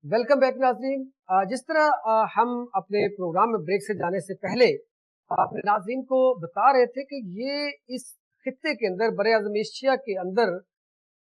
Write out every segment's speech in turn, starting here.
Welcome back नाजरीन। जिस तरह हम अपने प्रोग्राम में ब्रेक से जाने से पहले अपने नाजरीन को बता रहे थे कि ये इस खित्ते के अंदर बरे आज़म एशिया के अंदर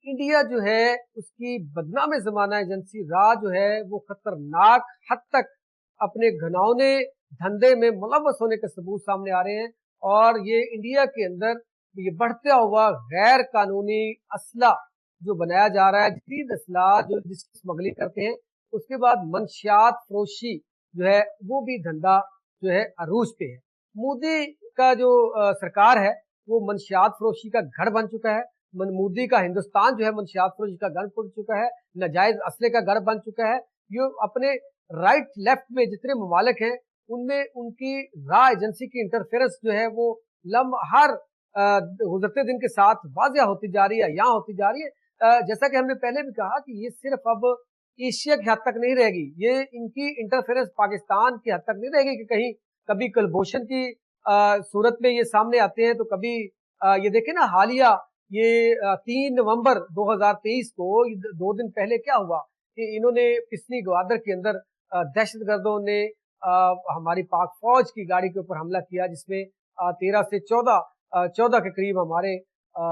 इंडिया जो है उसकी बदनाम ज़माना एजेंसी रा जो है वो खतरनाक हद तक अपने घिनौने धंधे में मुलव्वस होने के सबूत सामने आ रहे हैं। और ये इंडिया के अंदर ये बढ़ता हुआ गैर कानूनी असला जो बनाया जा रहा है, जदीद असला जो जिसकी स्मगलिंग करते हैं, उसके बाद मंशियात फरोशी जो है वो भी धंधा जो है अरूज पे है। मोदी का जो सरकार है वो मंशियात फरोशी का घर बन चुका है। मोदी का हिंदुस्तान जो है मंशियात फरोशी का घर बन चुका है, नाजायज असले का घर बन चुका है। ये अपने राइट लेफ्ट में जितने ममालिक हैं उनमें उनकी रा एजेंसी की इंटरफेरेंस जो है वो हर गुजरते दिन के साथ वाजिया होती जा रही है, यहाँ होती जा रही है। जैसा कि हमने पहले भी कहा कि ये सिर्फ अब एशिया की हद तक नहीं रहेगी, ये इनकी इंटरफेरेंस पाकिस्तान की हद तक नहीं रहेगी कि कहीं कभी कुलभूषण की सूरत में ये सामने आते हैं तो कभी ये देखें ना हालिया ये 3 नवंबर 2023 को 2 दिन पहले क्या हुआ कि इन्होंने पिसनी ग्वादर के अंदर दहशतगर्दों ने हमारी पाक फौज की गाड़ी के ऊपर हमला किया, जिसमें 13 से 14 के करीब हमारे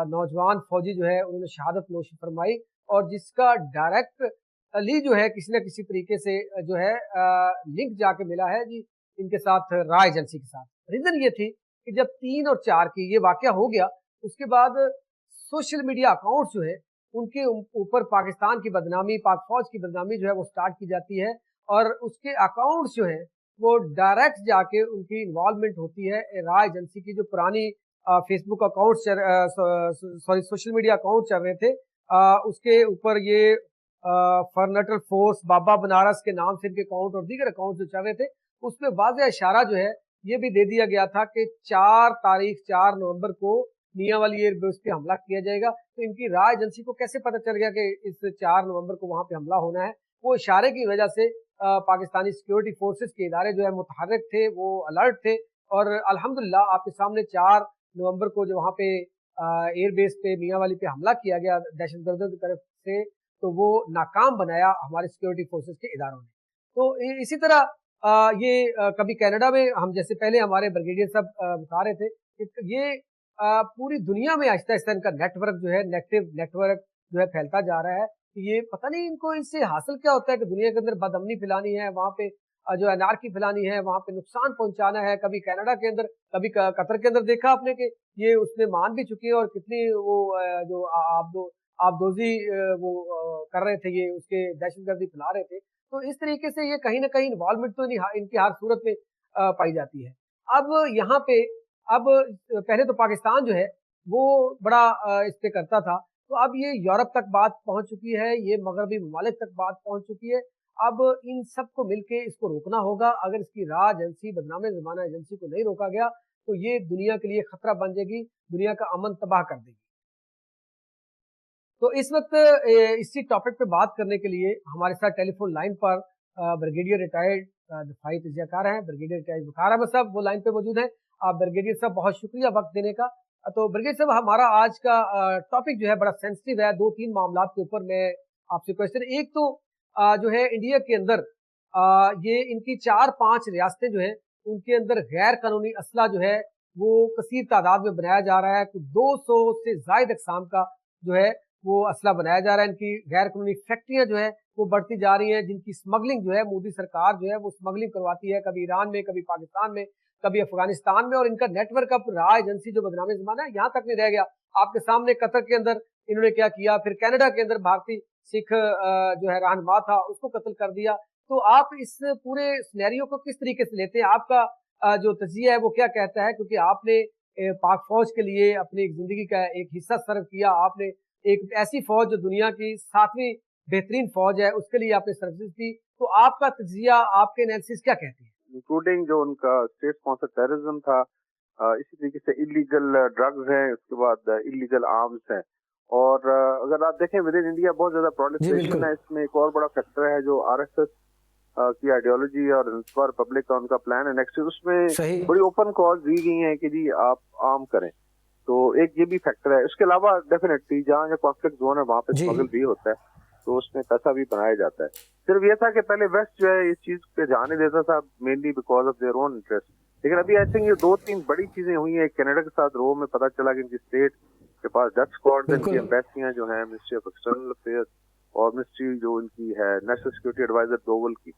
नौजवान फौजी जो है उन्होंने शहादत नोशी फरमाई। और जिसका डायरेक्ट ली जो है किसी न किसी तरीके से जो है लिंक जाके मिला है जी इनके साथ रा एजेंसी के साथ। रीजन ये थी कि जब 3 और 4 की ये वाकया हो गया उसके बाद सोशल मीडिया अकाउंट्स जो है उनके ऊपर पाकिस्तान की बदनामी, पाक फौज की बदनामी जो है वो स्टार्ट की जाती है। और उसके अकाउंट्स जो है वो डायरेक्ट जाके उनकी इन्वॉल्वमेंट होती है रा एजेंसी की। जो पुरानी Facebook account sorry social media account चल रहे थे उसके ऊपर ये फर्नेटल फोर्स बाबा बनारस के नाम से इनके अकाउंट और दीगर अकाउंट जो चल रहे थे उसमें वाज़ेह इशारा जो है ये भी दे दिया गया था कि 4 नवंबर को मियां वाली एयरबेस पे हमला किया जाएगा। तो इनकी रा एजेंसी को कैसे पता चल गया कि इस 4 नवंबर को वहां पे हमला होना है? वो इशारे की वजह से पाकिस्तानी सिक्योरिटी फोर्सेस के इदारे जो है मुतहर्रिक थे, वो अलर्ट थे। और अल्हम्दुलिल्लाह आपके सामने 4 नवंबर को जो वहाँ पे एयरबेस पे मियां वाली पे हमला किया गया दहशतगर्दों की तरफ से, तो वो नाकाम बनाया हमारे सिक्योरिटी फोर्सेस के इदारों ने। तो इसी तरह ये कभी कनाडा में हम जैसे पहले हमारे ब्रिगेडियर साहब बता रहे थे कि ये पूरी दुनिया में आहिस्ता आहिस्ता इनका नेटवर्क जो है नेगेटिव नेटवर्क जो है फैलता जा रहा है। ये पता नहीं इनको इससे हासिल क्या होता है कि दुनिया के अंदर बदअमनी फैलानी है, वहाँ पे जो अनारकी फैलानी है, वहाँ पे नुकसान पहुंचाना है। कभी कनाडा के अंदर, कभी कतर के अंदर देखा आपने कि ये उसमें मान भी चुकी है और कितनी वो जो आपदोजी वो कर रहे थे, ये उसके दहशतगर्दी फैला रहे थे। तो इस तरीके से ये कहीं ना कहीं इन्वॉल्वमेंट तो इनकी हर सूरत में पाई जाती है। अब यहाँ पे अब पहले तो पाकिस्तान जो है वो बड़ा इस पे करता था, तो अब ये यूरोप तक बात पहुंच चुकी है, ये मगरबी ममालिक तक बात पहुंच चुकी है। अब इन सबको मिलके इसको रोकना होगा। अगर इसकी रा एजेंसी बदनाम जमाना एजेंसी को नहीं रोका गया तो ये दुनिया के लिए खतरा बन जाएगी, दुनिया का अमन तबाह कर देगी। तो इस वक्त इसी टॉपिक पे बात करने के लिए हमारे साथ टेलीफोन लाइन पर ब्रिगेडियर रिटायर्ड दफाई तजियाकार हैं, ब्रिगेडियर रिटायर्ड वकार अहमद साहब वो लाइन पे मौजूद हैं। ब्रिगेडियर साहब बहुत शुक्रिया वक्त देने का। तो ब्रिगेडियर साहब हमारा आज का टॉपिक जो है बड़ा सेंसिटिव है, 2-3 मामला के ऊपर मैं आपसे क्वेश्चन। एक तो जो है इंडिया के अंदर ये इनकी 4-5 रियासतें जो है उनके अंदर गैर कानूनी असला जो है वो कसीर तादाद में बनाया जा रहा है। 200 से जायद अकसाम का जो है वो असला बनाया जा रहा है। इनकी गैर कानूनी फैक्ट्रियां जो है वो बढ़ती जा रही हैं, जिनकी स्मगलिंग जो है मोदी सरकार जो है वो स्मगलिंग करवाती है, कभी ईरान में, कभी पाकिस्तान में, कभी अफगानिस्तान में। और इनका नेटवर्क अब रा एजेंसी जो बदनामी जमाना है यहाँ तक नहीं रह गया। आपके सामने कतर के अंदर इन्होंने क्या किया, फिर कनाडा के अंदर भारतीय सिख जो है रहनुमा था उसको कत्ल कर दिया। तो आप इस पूरे सिनेरियो को किस तरीके से लेते हैं? आपका जो तजिया है वो क्या कहता है? क्योंकि आपने पाक फौज के लिए अपनी जिंदगी का एक हिस्सा सर्व किया, आपने एक ऐसी फौज जो दुनिया की 7वीं बेहतरीन फौज है उसके लिए आपने सर्विसेज दी। तो आपका तजिया, आपके एनालिसिस क्या कहती है? इंक्लूडिंग जो उनका स्टेट स्पॉन्सर टेररिज्म था, इसी तरीके से इलीगल ड्रग्स हैं, उसके बाद इलीगल आर्म्स हैं। और अगर आप देखें विद इन इंडिया बहुत ज्यादा प्रोलिफरेशन है। इसमें एक और बड़ा फैक्टर है जो आरएसएस की आइडियोलॉजी और इंस्पायर पब्लिक का उनका प्लान है नेक्स्ट, उसमें बड़ी ओपन कॉल दी गई है कि जी आप आर्म करें। तो एक ये भी फैक्टर है। इसके अलावा डेफिनेटली जहाँ कॉन्फ्लिक्ट जोन है वहाँ पे स्मगल भी होता है। तो उसमें पैसा भी बनाया जाता है। सिर्फ ये था कि पहले वेस्ट जो है इस चीज पे ध्यान नहीं देता था, mainly because of their own interest. लेकिन अभी आई थिंक ये 2-3 बड़ी चीजें हुई हैं। कनाडा के साथ रो में पता चला कि इनकी स्टेट के पास डच स्क्वाड्स, इनकी एम्बेसियां जो हैं मिनिस्ट्री ऑफ एक्सटर्नल अफेयर्स और मिनिस्ट्री जो इनकी है नेशनल सिक्योरिटी एडवाइजर डोवल की,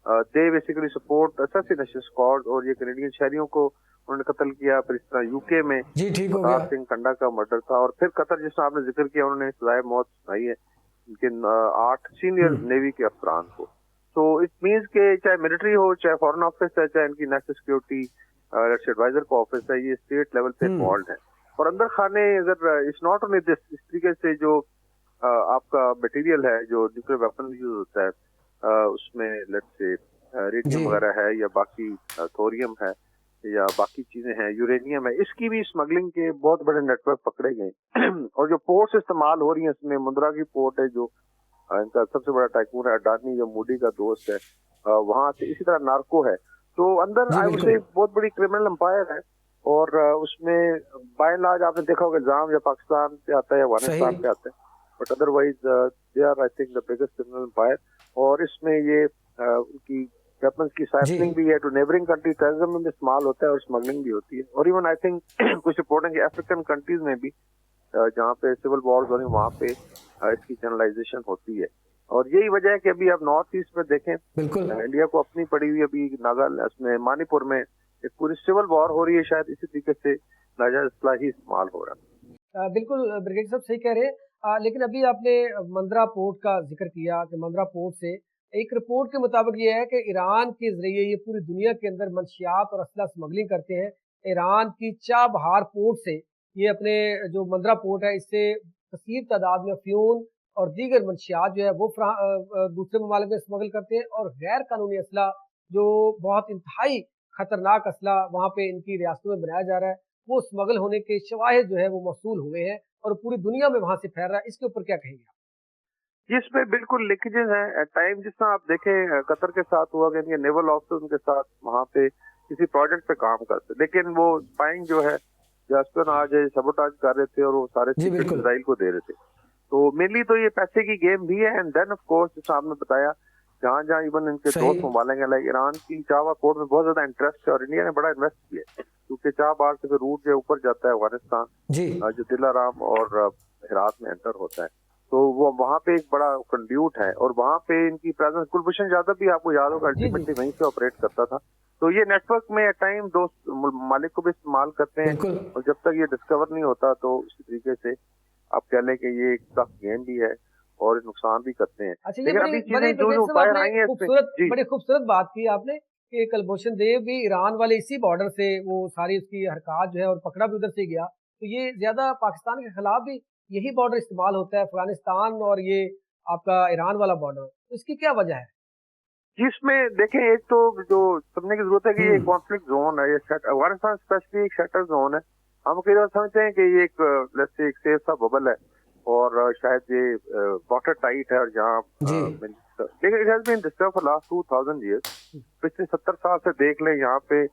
they basically support assassination squad, और ये कैनेडियन शहरियों को उन्होंने कत्ल किया। फिर इस तरह यूके में अवतार सिंह टंडा का मर्डर था, और फिर कतर जिसमें आपने जिक्र किया उन्होंने सजाए मौत सुनाई है इनके 8 सीनियर नेवी के अफसरान को। तो इट मीन्स के चाहे मिलिट्री हो, चाहे फॉरेन ऑफिस है, चाहे इनकी नेशनल सिक्योरिटी एडवाइजर का ऑफिस है, ये स्टेट लेवल पे इन्वॉल्व है। और अंदर खाने अगर इट्स नॉट ओनली दिस, इस तरीके से जो आपका मटेरियल है जो न्यूक्लियर वेपन यूज होता है उसमें लेट्स से रेडियम वगैरह है या बाकी थोरियम है या बाकी चीजें हैं, यूरेनियम है, इसकी भी स्मगलिंग के बहुत बड़े नेटवर्क पकड़े गए। और जो पोर्ट्स इस्तेमाल हो रही हैं इसमें मुंद्रा की पोर्ट है जो इनका सबसे बड़ा टाइकून है, अडानी जो मोदी का दोस्त है, वहां से इसी तरह नार्को है। तो अंदर आई वुड से बहुत बड़ी क्रिमिनल एम्पायर है। और उसमें बाय एंड लार्ज आपने देखा होगा जाम या पाकिस्तान से आता है या अफगानिस्तान से आता है, but otherwise they are I think the biggest criminal empire. और इसमें ये उनकी वेपन्स की साइफनिंग भी है टू नेबरिंग कंट्री, टेररिज्म में भी इस्तेमाल होता है और स्मगलिंग भी होती है। और इवन आई थिंक कुछ रिपोर्टिंग अफ्रीकन कंट्रीज में भी जहाँ पे सिविल वॉर्स हो रही है वहाँ पे इसकी चैनलाइजेशन होती है। और यही वजह है कि अभी आप नॉर्थ ईस्ट में देखें, इंडिया को अपनी पड़ी हुई अभी नागालैंड उसमें मणिपुर में एक पूरी सिविल वॉर हो रही है, शायद इसी तरीके से नाजायज असला ही इस्तेमाल हो रहा है। बिल्कुल ब्रिगेडियर साहब सही कह रहे हैं। लेकिन अभी आपने मंद्रा पोर्ट का जिक्र किया कि मंद्रा पोर्ट से एक रिपोर्ट के मुताबिक ये है कि ईरान के जरिए ये पूरी दुनिया के अंदर मंशियात और असला स्मगलिंग करते हैं। ईरान की चाबहार पोर्ट से ये अपने जो मंद्रा पोर्ट है इससे कसीर तादाद में अफ्यून और दीगर मंशियात जो है वो दूसरे ममालिक में स्मगल करते हैं। और गैर कानूनी असला जो बहुत इंतहाई खतरनाक असला वहाँ पे इनकी रियासतों में बनाया जा रहा है, वो स्मगल होने के शवाहिद जो है वो मौसूल हुए हैं और पूरी दुनिया में वहाँ से फैल रहा है। इसके ऊपर क्या कहेंगे आप? इसमें बिल्कुल लीकेजेस हैं एट टाइम। जिस तरह आप देखें कतर के साथ हुआ कि नेवल ऑफिसर उनके साथ वहाँ पे किसी प्रोजेक्ट पे काम करते, लेकिन वो स्पाइंग जो है आज सबोटाज कर रहे थे और वो सारे सीक्रेट इसराइल को दे रहे थे। तो मेनली तो ये पैसे की गेम भी है। एंड देन ऑफ कोर्स जैसा आपने बताया जहाँ जहाँ इवन इनके दोस्त ममालिक लाइक ईरान की चाबहार पोर्ट में बहुत ज्यादा इंटरेस्ट है और इंडिया ने बड़ा इन्वेस्ट किया है, क्योंकि चाबहार से रूट जो ऊपर जाता है अफगानिस्तान जो दिलाराम और हेरात में एंटर होता है, तो वो वहाँ पे एक बड़ा कंड्यूट है और वहाँ पे इनकी प्रेजेंस कुलभूषण यादव भी आपको याद होगा अल्टीमेटली वहीं से ऑपरेट करता था। तो ये नेटवर्क में एट टाइम दोस्त मालिक को भी इस्तेमाल करते हैं और जब तक ये डिस्कवर नहीं होता तो इसी तरीके से आप कह लें कि ये एक टफ गेम भी है और नुकसान भी करते हैं। अच्छा, ये बड़ी खूबसूरत बात की आपने कि कुलभूषण देव भी ईरान वाले इसी बॉर्डर से वो सारी उसकी हरकत जो है और पकड़ा भी उधर से गया। तो ये ज्यादा पाकिस्तान के खिलाफ भी यही बॉर्डर इस्तेमाल होता है, अफगानिस्तान और ये आपका ईरान वाला बॉर्डर, तो इसकी क्या वजह है? जिसमें देखें एक तो जो समझने की जरूरत है कि ये कॉन्फ्लिक्ट जोन है, ये अफगानिस्तान स्पेशली एक शटर जोन है। हम कई बार समझते हैं कि ये एक सेफ सा बबल है और शायद ये वाटर टाइट है और जहाँ लेकिन it has been disturb for last 2000 years. पिछले 70 साल से देख लें यहाँ पे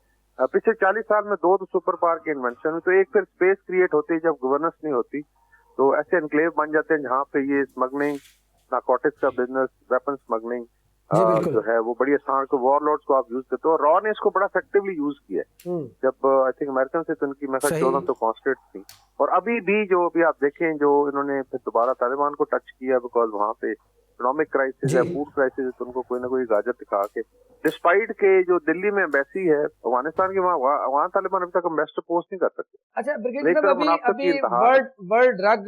पिछले 40 साल में 2 सुपर पावर के इन्वेंशन हुई, तो एक फिर स्पेस क्रिएट होती है जब गवर्नेंस नहीं होती, तो ऐसे एनक्लेव बन जाते हैं जहाँ पे ये स्मगलिंग, नारकोटिक्स का बिजनेस, वेपन स्मगलिंग जो है वो बड़ी आसान को वॉरलॉर्ड्स को आप यूज करते हो। रॉ ने इसको बड़ा इफेक्टिवली यूज किया है जब आई थिंक अमेरिकन से तो इनकी मैं 14 तो कॉन्स्टेंट थी। और अभी भी जो अभी आप देखें जो इन्होंने फिर दोबारा तालिबान को टच किया बिकॉज वहाँ पे इकोनॉमिक क्राइसिस है, फूड क्राइसिस है, तो उनको कोई ना कोई गाजर दिखा के डिस्पाइट के जो दिल्ली में एम्बेसी है अफगानिस्तान की वहाँ तालिबान अभी तक एम्बेसडर पोस्ट नहीं कर सकते। अच्छा ब्रिगेडियर साहब, अभी वर्ल्ड ड्रग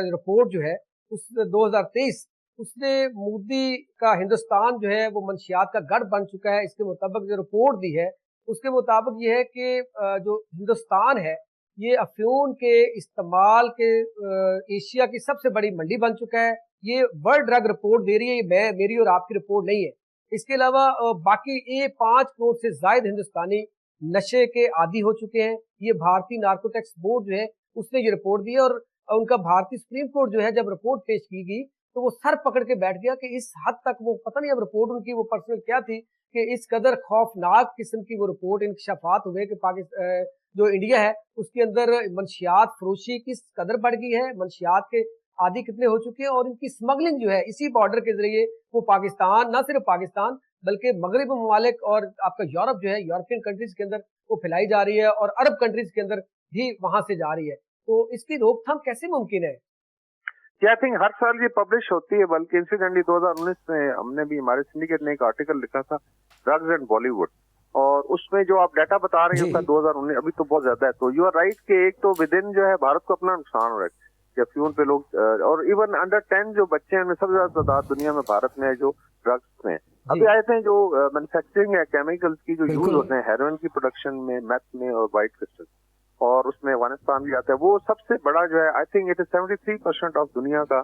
रिपोर्ट जो है उस 2023 उसने मोदी का हिंदुस्तान जो है वो मंशियात का गढ़ बन चुका है। इसके मुताबिक जो रिपोर्ट दी है उसके मुताबिक ये है कि जो हिंदुस्तान है ये अफ्यून के इस्तेमाल के एशिया की सबसे बड़ी मंडी बन चुका है। ये वर्ल्ड ड्रग रिपोर्ट दे रही है, ये मेरी और आपकी रिपोर्ट नहीं है। इसके अलावा बाकी ये 5 करोड़ से ज्यादा हिंदुस्तानी नशे के आदी हो चुके हैं। ये भारतीय नार्कोटिक्स बोर्ड जो है उसने ये रिपोर्ट दी है और उनका भारतीय सुप्रीम कोर्ट जो है जब रिपोर्ट पेश की गई तो वो सर पकड़ के बैठ गया कि इस हद तक वो पता नहीं अब रिपोर्ट उनकी वो पर्सनल क्या थी कि इस कदर खौफनाक किस्म की वो रिपोर्ट इंकशाफात हुए कि पाकिस्तान जो इंडिया है उसके अंदर मंशियात फरोशी किस कदर बढ़ गई है, मंशियात के आदि कितने हो चुके हैं, और इनकी स्मगलिंग जो है इसी बॉर्डर के जरिए वो पाकिस्तान, ना सिर्फ पाकिस्तान बल्कि मगरबी ममालिक और आपका यूरोप जो है, यूरोपियन कंट्रीज के अंदर वो फैलाई जा रही है, और अरब कंट्रीज के अंदर भी वहां से जा रही है। तो इसकी रोकथाम कैसे मुमकिन है? आई थिंक हर साल ये पब्लिश होती है, बल्कि इंसिडेंटली 2019 में हमने भी, हमारे सिंडिकेट ने एक आर्टिकल लिखा था ड्रग्स एंड बॉलीवुड, और उसमें जो आप डाटा बता रहे हैं 2019 अभी तो बहुत ज्यादा है। तो यू आर राइट कि एक तो विद इन जो है भारत को अपना नुकसान हो रहा है, फ्यून पे लोग, और इवन अंडर 10 जो बच्चे हैं उनमें सबसे ज्यादा तादाद दुनिया में भारत में है जो ड्रग्स में। अभी आए थे जो मैन्युफैक्चरिंग है केमिकल्स की जो यूज होते हैं हेरोइन की प्रोडक्शन में, मैथ में और व्हाइट क्रिस्टल, और उसमें अफगानिस्तान भी आता है, वो सबसे बड़ा जो है, I think it is 73% of दुनिया का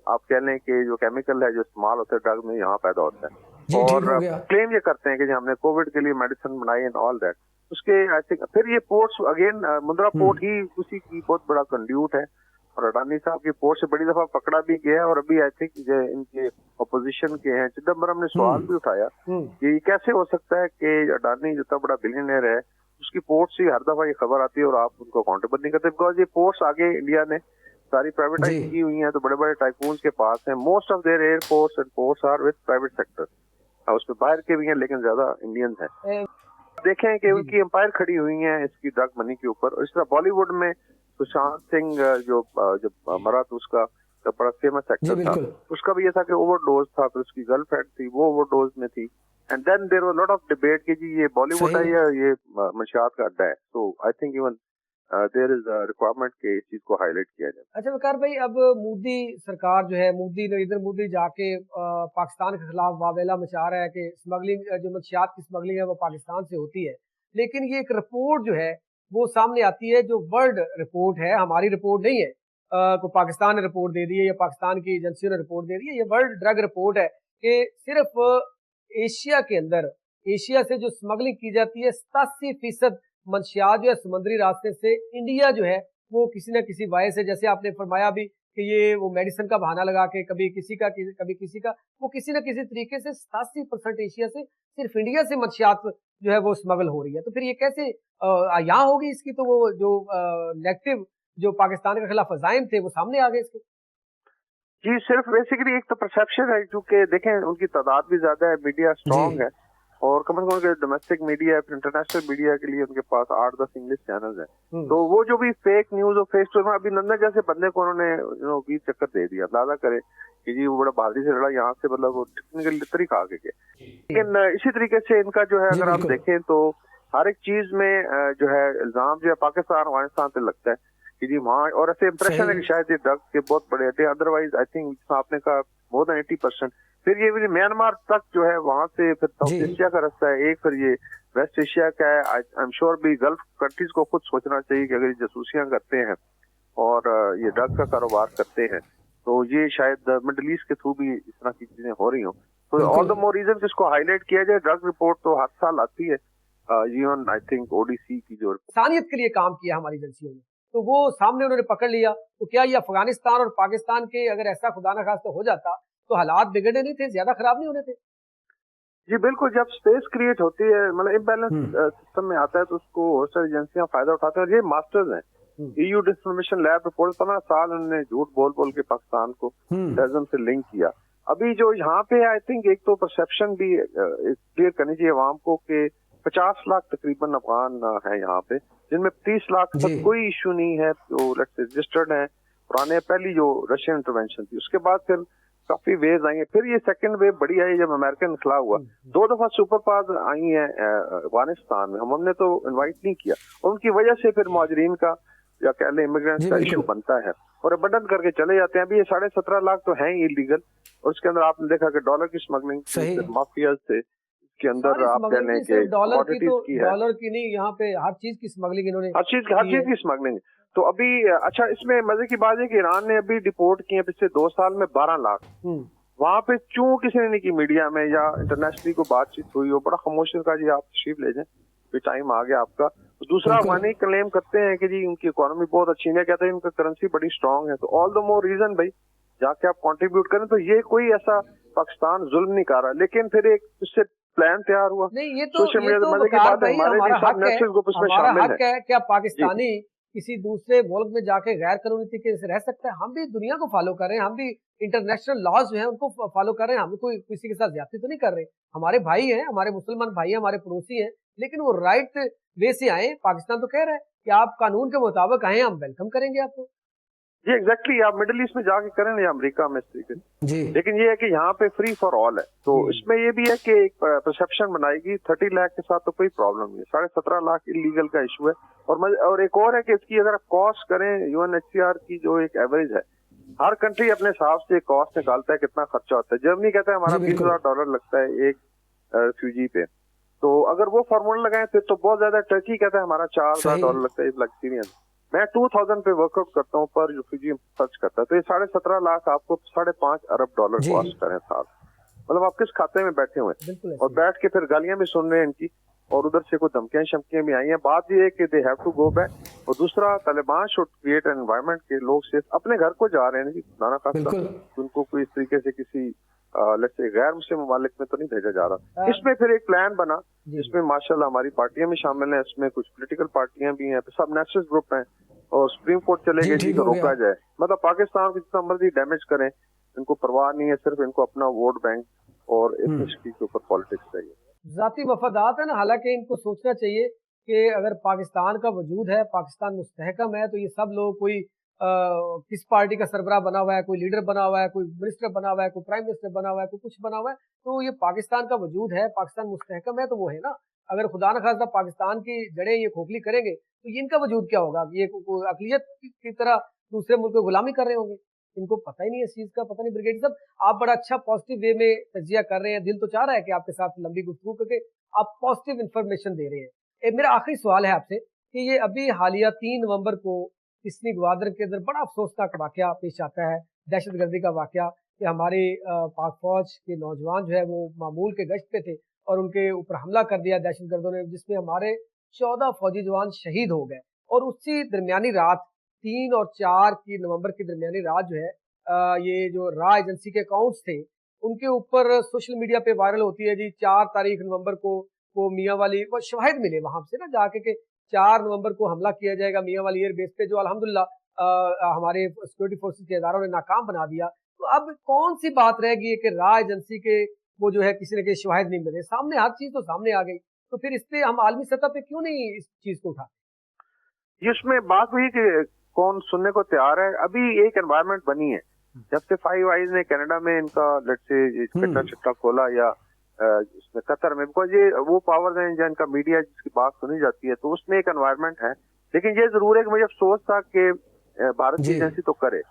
आप कह लें कि जो केमिकल है जो इस्तेमाल होता है ड्रग में यहाँ पैदा होता है। और क्लेम ये करते हैं कि हमने कोविड के लिए मेडिसिन बनाई एंड ऑल दैट। उसके आई थिंक फिर ये पोर्ट्स अगेन मुंद्रा पोर्ट ही उसी की बहुत बड़ा कंड्यूट है, और अडानी साहब की पोर्ट से बड़ी दफा पकड़ा भी गया है, और अभी आई थिंक जो इनके अपोजिशन के हैं चिदम्बरम ने सवाल भी उठाया कि कैसे हो सकता है कि अडानी जितना बड़ा बिलियनर है उसकी पोर्ट से हर दफा ये खबर आती है और आप उनको अकाउंटेबल नहीं करते, बिकॉज ये पोर्ट्स आगे इंडिया ने सारी प्राइवेटाइज की हुई हैं, तो बड़े बड़े टाइकून्स के पास हैं। Most of their airports and ports are with private sector, उसमें बाहर के भी हैं लेकिन ज्यादा इंडियन हैं। देखें कि उनकी एम्पायर खड़ी हुई है इसकी ड्रग मनी के ऊपर। और इस तरह बॉलीवुड में सुशांत सिंह जो मरा तो उसका जो बड़ा फेमस एक्टर था, उसका भी ये था कि ओवरडोज था, फिर उसकी गर्लफ्रेंड थी वो ओवरडोज में थी, and then there was lot of debate कि जी ये बॉलीवुड है या ये मंशियात का अड्डा है। So I think even there is a requirement कि इस चीज को हाईलाइट किया जाए। अच्छा वकार भाई, अब मोदी सरकार जो है, नरेंद्र मोदी जाके पाकिस्तान के खिलाफ वावेला मचा रहा है कि स्मगलिंग, जो मंशियात की स्मगलिंग है वो पाकिस्तान से होती है, लेकिन ये एक रिपोर्ट जो है वो सामने आती है जो वर्ल्ड रिपोर्ट है, हमारी रिपोर्ट नहीं है, को पाकिस्तान ने रिपोर्ट दे दी है या पाकिस्तान की एजेंसियों ने रिपोर्ट दे दी है, ये वर्ल्ड ड्रग रिपोर्ट है कि सिर्फ एशिया के अंदर, एशिया से जो स्मगलिंग की जाती है 87% मंशियात जो है समुद्री रास्ते से इंडिया जो है वो किसी न किसी वाय से, जैसे आपने फरमाया भी कि ये वो मेडिसिन का बहाना लगा के कभी किसी का वो किसी न किसी तरीके से 87% एशिया से सिर्फ इंडिया से मंशियात जो है वो स्मगल हो रही है। तो फिर ये कैसे यहाँ होगी इसकी? तो वो जो नेगेटिव जो पाकिस्तान के खिलाफ अज़ाइम थे वो सामने आ गए इसके। जी सिर्फ बेसिकली एक तो परसेप्शन है, क्योंकि देखें उनकी तादाद भी ज्यादा है, मीडिया स्ट्रॉन्ग है, और कम से कम डोमेस्टिक मीडिया है, इंटरनेशनल मीडिया के लिए उनके पास 8-10 इंग्लिश चैनल्स हैं। तो वो जो भी फेक न्यूज और फेक स्टोरी, अभिनंदन जैसे बंदे को उन्होंने 20 चक्कर दे दिया, अंदाजा करे कि जी वो बड़ा बहादुरी से लड़ा, यहाँ से मतलब वो टेक्निकल लिटरी खा के गए। लेकिन इसी तरीके से इनका जो है अगर आप देखें तो हर एक चीज में जो है इल्जाम जो है पाकिस्तान अफगानिस्तान पे लगता है कि जी वहाँ, और ऐसे इंप्रेशन है कि शायद ये ड्रग्स के बहुत बड़े अड्डे, अदरवाइज आई थिंक आपने कहा मोर देन 80%। फिर ये म्यांमार तक जो है वहां से फिर साउथ एशिया का रास्ता है एक, फिर ये वेस्ट एशिया का है। आई एम श्योर भी गल्फ कंट्रीज को खुद सोचना चाहिए कि अगर ये जासूसियां करते हैं और ये ड्रग्स का कारोबार करते हैं तो ये शायद मिडिल ईस्ट के थ्रू भी इस तरह की चीजें हो रही हो। तो ऑल द मोर रीजन इसको हाईलाइट किया जाए। ड्रग रिपोर्ट तो हर साल आती है, इवन आई थिंक ओडीसी की जो इंसानियत के लिए काम किया हमारी एजेंसियों ने, तो वो सामने उन्होंने पकड़ लिया। तो क्या ये अफगानिस्तान और पाकिस्तान के अगर ऐसा खुदा न खास्ता हो जाता तो हालात बिगड़ने नहीं थे, ज्यादा खराब नहीं होने थे? जी बिल्कुल, जब स्पेस क्रिएट होती है, मतलब इम्बैलेंस सिस्टम में आता है तो उसको बहुत सारी एजेंसियां फायदा उठाते हैं, और ये मास्टर्स हैं। EU डिसइंफॉर्मेशन लैब रिपोर्ट 15 साल उन्होंने झूठ बोल बोल के पाकिस्तान को टेररिज्म से लिंक किया। अभी जो यहाँ पे आई थिंक एक तो परसेप्शन भी क्लियर करनी चाहिए आवाम को कि 50 लाख तकरीबन अफगान है यहाँ पे, जिनमें 30 लाख तक कोई इशू नहीं है, तो रजिस्टर्ड है पुराने, पहली जो रशियन इंटरवेंशन थी। उसके बाद फिर काफी वेव आई है, फिर ये सेकंड वेव बड़ी आई जब अमेरिकन इनखला हुआ। 2 दफा सुपर पावर आई हैं अफगानिस्तान में, हमने तो इनवाइट नहीं किया, और उनकी वजह से फिर मुहाजिरीन का या कह लें इमिग्रेंट्स का इशू बनता है और अबंडन करके चले जाते हैं। अभी ये 17.5 लाख तो हैं ही इलीगल, और उसके अंदर आपने देखा कि डॉलर की स्मगलिंग माफिया से के अंदर आप कह लें कि डॉलर की नहीं, यहाँ पे हर चीज की स्मगलिंग इन्होंने, हर चीज की स्मगलिंग। तो अभी अच्छा इसमें मजे की बात है कि ईरान ने अभी डिपोर्ट किए पिछले 2 साल में 12 लाख। वहां पे क्यों किसी ने नहीं की, मीडिया में या इंटरनेशनली को बातचीत हुई हो, बड़ा खामोशी का जी आप तशरीफ ले जाए, टाइम आ गया आपका। तो दूसरा अफगानी क्लेम करते हैं कि जी उनकी इकोनॉमी बहुत अच्छी है, कहते हैं उनका करेंसी बड़ी स्ट्रांग है। तो ऑल द मोर रीजन भाई जाके आप कंट्रीब्यूट करें। तो ये कोई ऐसा पाकिस्तान जुल्म नहीं कर रहा, लेकिन फिर एक इससे प्लान तैयार हुआ। नहीं, ये तो मजे की बात है, हमारा हक है क्या पाकिस्तानी किसी दूसरे मुल्क में जाके गैर कानूनी तरीके से रह सकता है? हम भी दुनिया को फॉलो कर रहे हैं, हम भी इंटरनेशनल लॉज जो है उनको फॉलो कर रहे हैं, हम कोई किसी के साथ ज्यादती तो नहीं कर रहे। हमारे भाई हैं, हमारे मुसलमान भाई हैं, हमारे पड़ोसी हैं, लेकिन वो राइट वे से आए। पाकिस्तान तो कह रहा है कि आप कानून के मुताबिक आए, हम वेलकम करेंगे आपको। जी एग्जैक्टली, आप मिडिल ईस्ट में जाके करें या अमेरिका में इस तरीके से जी। लेकिन ये है कि यहाँ पे फ्री फॉर ऑल है, तो इसमें ये भी है कि एक परसेप्शन बनाएगी 30 लाख के साथ तो कोई प्रॉब्लम नहीं है, 17.5 लाख इलीगल का इशू है। और एक और है कि इसकी अगर आप कॉस्ट करें यूएनएचसीआर की जो एक एवरेज है, हर कंट्री अपने हिसाब से कॉस्ट निकालता है कितना खर्चा होता है। जर्मनी कहता है हमारा $20,000 लगता है एक रिफ्यूजी पे, तो अगर वो फॉर्मूला लगाएं फिर तो बहुत ज्यादा। टर्की कहता है हमारा $4,000 लगता है इस एक्सपीरियंस। मैं 2000 पे वर्कआउट करता हूँ पर रिफ्यूजी सर्च करता है, तो ये 17.5 लाख आपको $5.5 अरब कॉस्ट करें साल। मतलब आप किस खाते में बैठे हुए हैं और बैठ के फिर गालियां भी सुन रहे हैं इनकी, और उधर से कोई धमकियां शमकियां भी आई हैं। बात ये है कि they have to go back, और दूसरा Taliban should create an environment के लोग से अपने घर को जा रहे हैं जी नाना खासा, उनको कोई इस तरीके से किसी लेट्स से गैर मुस्लिम ममालिक में तो नहीं भेजा जा रहा। इसमें फिर एक प्लान बना जिसमें माशाल्लाह हमारी पार्टियां भी शामिल हैं, इसमें कुछ पॉलिटिकल पार्टियां भी हैं, सब नेशनल ग्रुप हैं, और सुप्रीम कोर्ट चले गए जी तो रोका जाए। मतलब पाकिस्तान को जितना मर्जी डैमेज करें, इनको परवाह नहीं है, सिर्फ इनको अपना वोट बैंक और एथनिसिटी के ऊपर पॉलिटिक्स चाहिए, जाती मफादात है ना। हालांकि इनको सोचना चाहिए कि अगर पाकिस्तान का वजूद है, पाकिस्तान मुस्तहकम है, तो ये सब लोग कोई किस पार्टी का सरबराह बना हुआ है, कोई लीडर बना हुआ है, कोई मिनिस्टर बना हुआ है, कोई प्राइम मिनिस्टर बना हुआ है, कोई कुछ बना हुआ है, तो ये पाकिस्तान का वजूद है, पाकिस्तान मुस्तहकम है तो वो है ना। अगर खुदा न खास्ता पाकिस्तान की जड़ें ये खोखली करेंगे तो ये इनका वजूद क्या होगा? ये अकलियत की तरह दूसरे मुल्क को गुलामी कर रहे होंगे। इनको पता ही नहीं है इस चीज का। पता नहीं ब्रिगेडियर साहब, आप बड़ा अच्छा पॉजिटिव वे में तजिया कर रहे हैं, दिल तो चाह रहा है कि आपके साथ लंबी गुफ्तगू करके आप पॉजिटिव इंफॉर्मेशन दे रहे हैं। मेरा आखिरी सवाल है आपसे कि ये अभी हालिया 3 नवंबर को किसनी ग्वादर के अंदर बड़ा अफसोसनाक वाकया पेश आता है, दहशतगर्दी का वाकया, कि हमारे पाक फौज के नौजवान जो है वो मामूल के गश्त पे थे और उनके ऊपर हमला कर दिया दहशतगर्दों ने, जिसमें हमारे 14 फौजी जवान शहीद हो गए। और उसी दरमियानी रात 3 और 4 की नवंबर की दरमियानी रात जो है ये जो रॉ एजेंसी के अकाउंट्स थे उनके ऊपर सोशल मीडिया पे वायरल होती है जी। 4 तारीख नवंबर को वो मियाँ वाली वो शवाहिद मिले वहां से ना जाके के 4 नवंबर को हमला किया जाएगा मियाँ वाली एयर बेस पे, जो अल्हम्दुलिल्लाह हमारे सिक्योरिटी फोर्सेस के इदारों ने नाकाम बना दिया। तो अब कौन सी बात रह गई है कि रॉ एजेंसी के वो जो है किसी न किसी शवाहिद नहीं मिले? सामने हर चीज तो सामने आ गई, तो फिर इस पे हम आलमी सतह पे क्यों नहीं इस चीज को उठाते? इसमें बात हुई कि कौन सुनने को तैयार है। अभी एक एनवायरनमेंट बनी है, जब से फाइव आइज ने कनाडा में इनका लेट्स से कट्टा चिट्टा खोला या इसमें कतर में, बिकॉज ये वो पावर्स हैं जिनका मीडिया जिसकी बात सुनी जाती है, तो उसमें एक एनवायरनमेंट है। लेकिन ये जरूर है कि मुझे अफसोस था कि भारत की एजेंसी तो करे,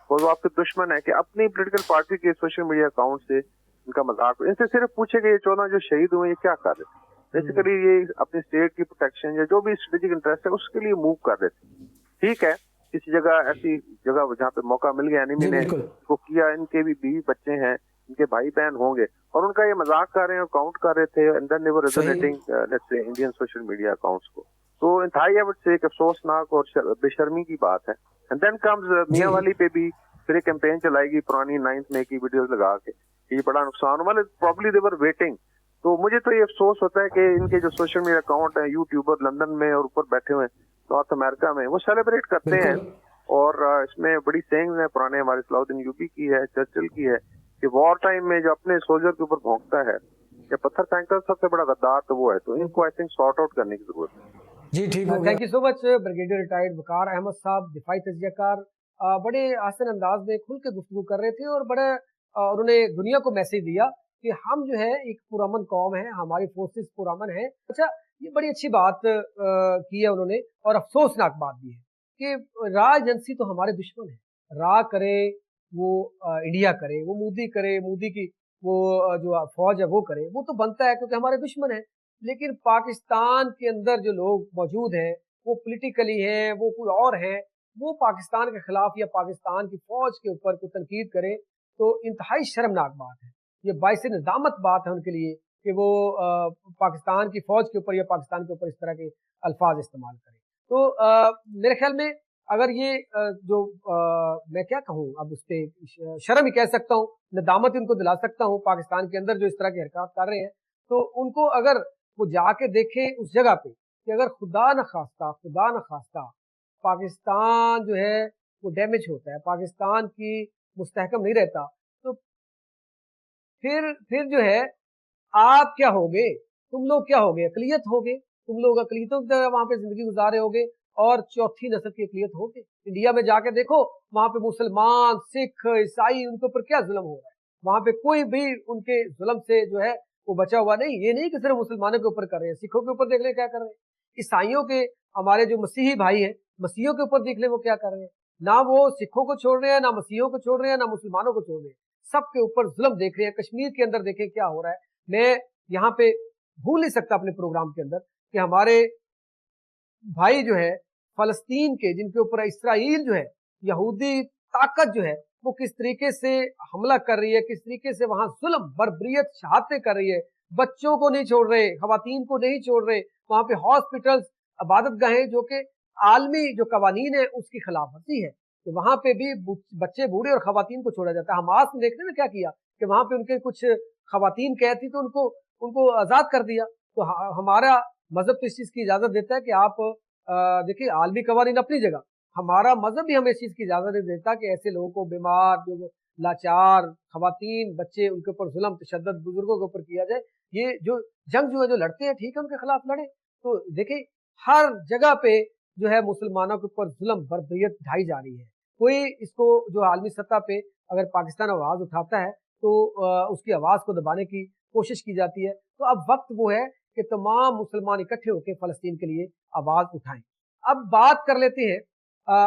और वो आपके दुश्मन है कि अपनी पोलिटिकल पार्टी के सोशल मीडिया अकाउंट से इनका मजाक, इनसे सिर्फ पूछे कि ये 14 जो शहीद हुए ये क्या कर रहे थे। बेसिकली ये अपनी स्टेट की प्रोटेक्शन या जो भी स्ट्रेटेजिक इंटरेस्ट है उसके लिए मूव कर रहे थे। ठीक है, किसी जगह ऐसी जगह जहाँ पे मौका मिल गया एनिमी ने इसको किया, इनके भी बीवी बच्चे हैं, इनके भाई बहन होंगे, और उनका ये मजाक कर रहे हैं और काउंट कर रहे थे, and then they were resonating let's say Indian social media accounts को। तो इंतहाई आई वुड से एक अफसोसनाक और बेशर्मी की बात है। एंड देन कम्स मियां वाली पे भी फिर एक कैंपेन चलाएगी पुरानी 9th मई की वीडियोस लगा के, ये बड़ा नुकसान वाले प्रॉब्ली दे वर वेटिंग। तो मुझे तो ये अफसोस होता है कि इनके जो सोशल मीडिया अकाउंट है, यूट्यूबर लंदन में और ऊपर बैठे हुए नॉर्थ अमेरिका में, वो सेलिब्रेट करते हैं, और इसमें बड़ी सेइंग्स हैं पुराने, हमारे सलाउद्दीन यूबी की है, चर्चिल की है, कि वॉर टाइम में जो अपने सोल्जर के ऊपर भौंकता है या पत्थर फेंकता सबसे बड़ा गद्दार तो वो है। तो इनको आई थिंक सॉर्ट आउट करने की जरूरत है। जी ठीक है, thank you so much brigadier retired Waqar Ahmad साहब, दिफाई तजियाकार, बड़े आसान अंदाज में खुल के गुफ्तगू कर रहे थे, और बड़े उन्होंने दुनिया को मैसेज दिया कि हम जो है एक पुरअमन कौम है, हमारी फोर्सेस पुरअमन है। अच्छा, ये बड़ी अच्छी बात की है उन्होंने, और अफसोसनाक बात भी है कि रॉ एजेंसी तो हमारे दुश्मन है। रॉ करे वो इंडिया करे, वो मोदी करे, मोदी की वो जो फौज है वो करे, वो तो बनता है क्योंकि हमारे दुश्मन है। लेकिन पाकिस्तान के अंदर जो लोग मौजूद हैं, वो पॉलिटिकली हैं, वो कोई और हैं, वो पाकिस्तान के खिलाफ या पाकिस्तान की फौज के ऊपर कोई तनकीद करें तो इंतहाई शर्मनाक बात है। ये बाइस नदामत बात है उनके लिए कि वो पाकिस्तान की फौज के ऊपर या पाकिस्तान के ऊपर इस तरह के अल्फाज इस्तेमाल करें। तो मेरे ख्याल में अगर ये मैं क्या कहूँ, अब उस पर शर्म ही कह सकता हूँ, नदामत इनको दिला सकता हूँ, पाकिस्तान के अंदर जो इस तरह की हरकत कर रहे हैं, तो उनको अगर वो जाके देखें उस जगह पे कि अगर खुदा न खास्ता पाकिस्तान जो है वो डैमेज होता है, पाकिस्तान की मुस्तहकम नहीं रहता, तो फिर जो है आप क्या होगे, तुम लोग क्या होगे, अकलियत होगे, तुम लोग अकलियतों की तरह वहां पे जिंदगी गुजारे होगे और चौथी नस्ल की अकलियत होगे। इंडिया में जाके देखो, वहां पे मुसलमान, सिख, ईसाई, उनके ऊपर क्या जुल्म हो रहा है, वहां पे कोई भी उनके जुल्म से जो है वो बचा हुआ नहीं। ये नहीं कि सिर्फ मुसलमानों के ऊपर कर रहे हैं, सिखों के ऊपर देख ले क्या कर रहे हैं, ईसाइयों के, हमारे जो मसीही भाई हैं, मसीहियों के ऊपर देख ले वो क्या कर रहे हैं। ना वो सिखों को छोड़ रहे हैं, ना मसीहियों को छोड़ रहे हैं, ना मुसलमानों को छोड़ रहे हैं, सबके ऊपर जुल्म देख रहे हैं। कश्मीर के अंदर देखें क्या हो रहा है। मैं यहाँ पे भूल नहीं सकता अपने प्रोग्राम के अंदर कि हमारे भाई जो है फलस्तीन के, जिनके ऊपर इसराइल जो है, यहूदी ताकत जो है, वो किस तरीके से हमला कर रही है, किस तरीके से वहां जुल्म, बर्बरियत, शहादतें कर रही है। बच्चों को नहीं छोड़ रहे, खवातीन को नहीं छोड़ रहे, वहां पे हॉस्पिटल्स, इबादत गाहें जो कि आलमी जो कवानीन है उसकी खिलाफ वर्जी है, तो वहां पे भी बच्चे, बूढ़े और खवातीन को छोड़ा जाता है। हमास ने देखने में क्या किया कि वहां पे उनके कुछ खवातीन कहती तो उनको उनको आजाद कर दिया। तो हमारा मजहब तो इस चीज की इजाजत देता है कि आप देखिए, आलमी कवानीन अपनी जगह, हमारा मजहब भी हमें इस चीज की इजाजत नहीं देता कि ऐसे लोगों को, बीमार, जो लाचार खवातीन, बच्चे, उनके ऊपर जुल्म तशद्दुद बुजुर्गों के ऊपर किया जाए। ये जो जंग जो है, जो लड़ते हैं, ठीक है, उनके खिलाफ लड़े। तो देखिए, हर जगह पे जो है मुसलमानों के ऊपर जुल्म, बर्बरियत ढाई जा रही है। कोई इसको जो आलमी सतह पे अगर पाकिस्तान आवाज उठाता है तो उसकी आवाज को दबाने की कोशिश की जाती है। तो अब वक्त वो है कि तमाम मुसलमान इकट्ठे होकर फलस्तीन के लिए आवाज उठाएं। अब बात कर लेते हैं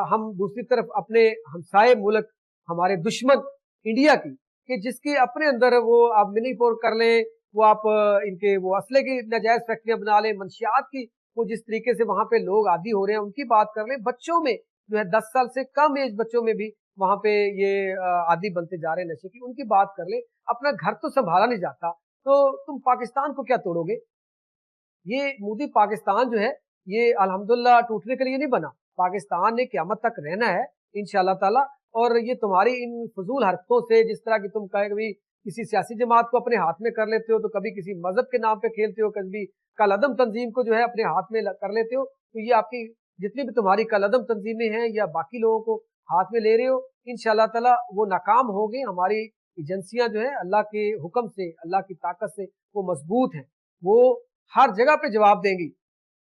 हम दूसरी तरफ अपने हमसाये मुल्क, हमारे दुश्मन इंडिया की, कि जिसके अपने अंदर वो आप मिनीपोर कर लें, वो आप इनके वो असले की नाजायज फैक्ट्रियां बना लें, मंशियात की, वो जिस तरीके से वहां पे लोग आदी हो रहे हैं, उनकी बात कर लें। बच्चों में जो है 10 साल से कम एज बच्चों में भी वहां पे ये आदी बनते जा रहे हैं नशे की, उनकी बात कर ले। अपना घर तो संभाला नहीं जाता, तो तुम पाकिस्तान को क्या तोड़ोगे। ये मोदी पाकिस्तान जो है, ये अल्हम्दुलिल्लाह टूटने के लिए नहीं बना। पाकिस्तान ने क़यामत तक रहना है इंशाअल्लाह ताला। और ये तुम्हारी इन फजूल हरकतों से, जिस तरह की तुम कभी किसी सियासी जमात को अपने हाथ में कर लेते हो, तो कभी किसी मजहब के नाम पे खेलते हो, कभी कलअदम तंजीम को जो है अपने हाथ में कर लेते हो, तो ये आपकी जितनी भी तुम्हारी कलअदम तंजीमें हैं या बाकी लोगों को हाथ में ले रहे हो, इंशाअल्लाह ताला वो नाकाम होगी। हमारी एजेंसियां जो है अल्लाह के हुक्म से, अल्लाह की ताकत से वो मजबूत हैं, वो हर जगह पे जवाब देंगी,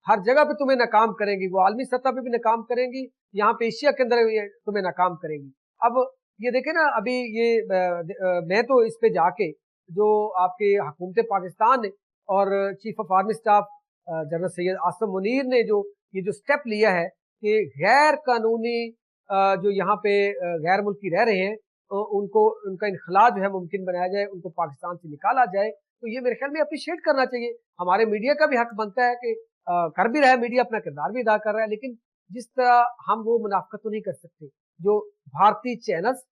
हर जगह पे तुम्हें नाकाम करेंगी, वो आलमी सतह पे भी नाकाम करेंगी, यहाँ पे एशिया के अंदर ये तुम्हें नाकाम करेंगी। अब ये देखे ना, अभी ये मैं तो इस पे जाके जो आपके हुकूमत पाकिस्तान ने और chief of army staff general Syed Asim Munir ने जो ये जो स्टेप लिया है कि गैर कानूनी जो यहाँ पे गैर मुल्की रह रहे हैं, उनको, उनका इनखला जो है मुमकिन बनाया जाए, उनको पाकिस्तान से निकाला जाए, तो ये मेरे ख्याल में अप्रिशिएट करना चाहिए। हमारे मीडिया का भी हक बनता है कि कर भी रहा है, मीडिया अपना किरदार भी अदा कर रहा है, लेकिन जिस तरह हम वो मुनाफकत तो नहीं कर सकते जो भारतीय चैनल्स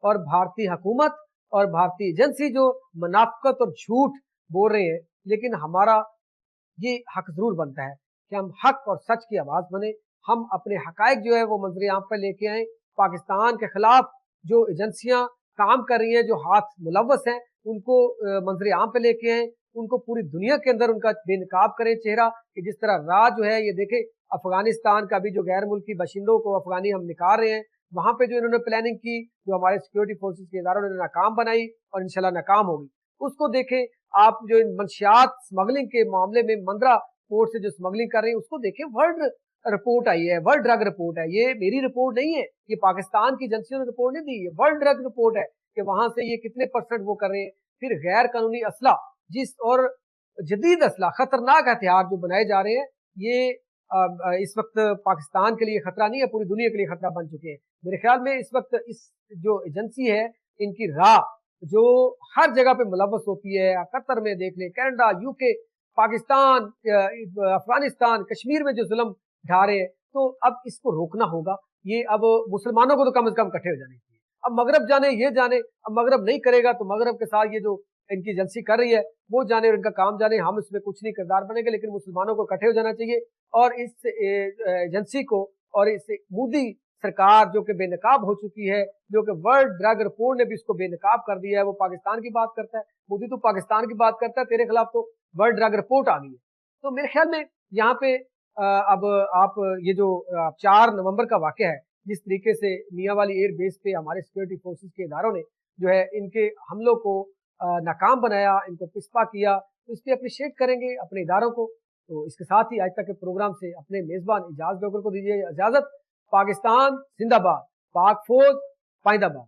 और भारतीय हुकूमत और भारतीय एजेंसी जो मुनाफकत और झूठ बोल रहे हैं। लेकिन हमारा ये हक जरूर बनता है कि हम हक और सच की आवाज बने, हम अपने हकायक जो है वो मंजर आम पर लेके आए। पाकिस्तान के खिलाफ जो एजेंसियां काम कर रही हैं, जो हाथ मुलव्वस हैं, उनको मंजर आम पे लेके आए, उनको पूरी दुनिया के अंदर उनका बेनकाब करें चेहरा, कि जिस तरह राज जो है, ये देखे अफगानिस्तान का भी जो गैर मुल्की बशिंदों को अफगानी हम निकाल रहे हैं, वहां पे जो इन्होंने प्लानिंग की, जो हमारे सिक्योरिटी फोर्सेस के इदारों ने नाकाम बनाई और इंशाल्लाह नाकाम होगी, उसको देखें। आप जो इन मंशियात स्मगलिंग के मामले में मंदरा पोर्ट से जो स्मगलिंग कर रहे हैं, उसको देखें। वर्ल्ड रिपोर्ट आई है, वर्ल्ड ड्रग रिपोर्ट है, ये मेरी रिपोर्ट नहीं है, ये पाकिस्तान की एजेंसियों ने रिपोर्ट नहीं दी, ये वर्ल्ड ड्रग रिपोर्ट है कि वहां से ये कितने % वो कर रहे हैं। फिर गैर कानूनी असला जिस और जदीद असला, खतरनाक हथियार जो बनाए जा रहे हैं, ये इस वक्त पाकिस्तान के लिए खतरा नहीं है, पूरी दुनिया के लिए खतरा बन चुके हैं। मेरे ख्याल में इस वक्त इस जो एजेंसी है, इनकी राह जो हर जगह पे मुलव्वस होती है, कतर में देख ले, कनाडा, यूके, पाकिस्तान, अफगानिस्तान, कश्मीर में जो जुल्म ढा रहे हैं, तो अब इसको रोकना होगा। ये अब मुसलमानों को तो कम से कम इकट्ठे हो जाने चाहिए। अब मगरब जाने, ये जाने, अब मगरब नहीं करेगा तो मगरब के साथ ये जो इनकी एजेंसी कर रही है वो जाने और इनका काम जाने, हम इसमें कुछ नहीं किरदार बनेंगे, लेकिन मुसलमानों को इकट्ठे हो जाना चाहिए। और इस एजेंसी को और इस मोदी सरकार जो कि बेनकाब हो चुकी है, जो कि वर्ल्ड ड्रग रिपोर्ट ने भी इसको बेनकाब कर दिया है, वो पाकिस्तान की बात करता है, मोदी तो पाकिस्तान की बात करता है, तेरे खिलाफ तो वर्ल्ड ड्रग रिपोर्ट आ गई है। तो मेरे ख्याल में यहाँ पे اب آپ یہ جو 4 نومبر کا واقعہ ہے، جس طریقے سے میاں والی ایئر بیس پہ ہمارے سیکورٹی فورسز کے اداروں نے جو ہے ان کے حملوں کو ناکام بنایا، ان کو پسپا کیا، تو اس پہ اپریشیٹ کریں گے اپنے اداروں کو۔ تو اس کے ساتھ ہی آج تک کے پروگرام سے اپنے میزبان اجاز ڈوگر کو دیجیے اجازت۔ پاکستان زندہ باد، پاک فوج پائندہ باد۔